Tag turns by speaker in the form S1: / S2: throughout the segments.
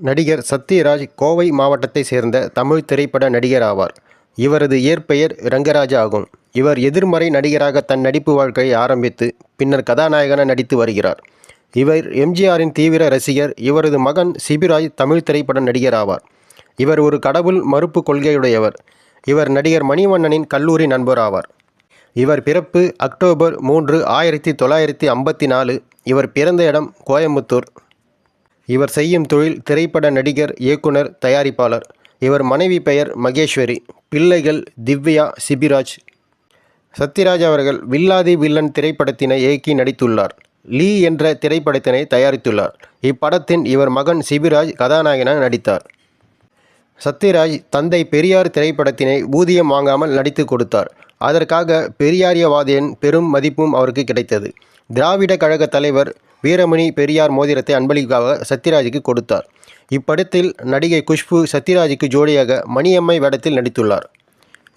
S1: நடிகர் சத்யராஜ் கோவை மாவட்டத்தைச் சேர்ந்த தமிழ் திரைப்பட நடிகர் ஆவார். இவரது இயற்பெயர் ரங்கராஜ் ஆகும். இவர் எதிர்மறை நடிகராக தன் நடிப்பு வாழ்க்கையை ஆரம்பித்து பின்னர் கதாநாயகனாக நடித்து வருகிறார். இவர் எம்ஜிஆரின் தீவிர ரசிகர். இவரது மகன் சிபிராஜ் தமிழ் திரைப்பட நடிகர் ஆவார். இவர் ஒரு கடவுள் மறுப்பு கொள்கையுடையவர். இவர் நடிகர் மணிவண்ணனின் கல்லூரி நண்பர் ஆவார். இவர் பிறப்பு அக்டோபர் 3, 1954. இவர் பிறந்த இடம் கோயம்புத்தூர். இவர் செய்யும் தொழில் திரைப்பட நடிகர், இயக்குனர், தயாரிப்பாளர். இவர் மனைவி பெயர் மகேஸ்வரி. பிள்ளைகள் திவ்யா, சிபிராஜ். சத்யராஜ் அவர்கள் வில்லாதி வில்லன் திரைப்படத்தினை இயக்கி நடித்துள்ளார். லீ என்ற திரைப்படத்தினை தயாரித்துள்ளார். இப்படத்தின் இவர் மகன் சிபிராஜ் கதாநாயகனாக நடித்தார். சத்யராஜ் தந்தை பெரியார் திரைப்படத்தினை ஊதியம் வாங்காமல் நடித்து கொடுத்தார். அதற்காக பெரியாரியவாதியின் பெரும் மதிப்பும் அவருக்கு கிடைத்தது. திராவிட கழக தலைவர் வீரமணி பெரியார் மோதிரத்தை அன்பளிப்பாக சத்யராஜுக்கு கொடுத்தார். இப்படத்தில் நடிகை குஷ்பு சத்யராஜுக்கு ஜோடியாக மணியம்மை வேடத்தில் நடித்துள்ளார்.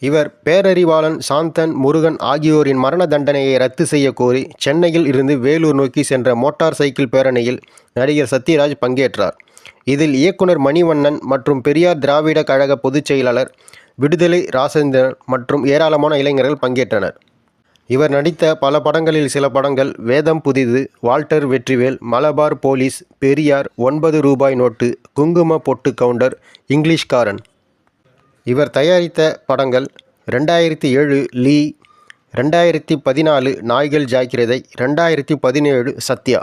S1: இவர் பேரறிவாளன், சாந்தன், முருகன் ஆகியோரின் மரண தண்டனையை ரத்து செய்ய கோரி சென்னையில் இருந்து வேலூர் நோக்கி சென்ற மோட்டார் சைக்கிள் பேரணியில் நடிகர் சத்யராஜ் பங்கேற்றார். இதில் இயக்குனர் மணிவண்ணன் மற்றும் பெரியார் திராவிட கழக பொதுச் செயலாளர் விடுதலை ராசேந்திரன் மற்றும் ஏராளமான இளைஞர்கள் பங்கேற்றனர். இவர் நடித்த பல படங்களில் சில படங்கள் வேதம் புதிது, வால்டர் வெற்றிவேல், மலபார் போலீஸ், பெரியார், 9 ரூபாய் நோட்டு, குங்கும பொட்டு கவுண்டர், இங்கிலீஷ்காரன். இவர் தயாரித்த படங்கள் 2007 லீ, 2014 நாய்கள் ஜாக்கிரதை, 2017 சத்யா.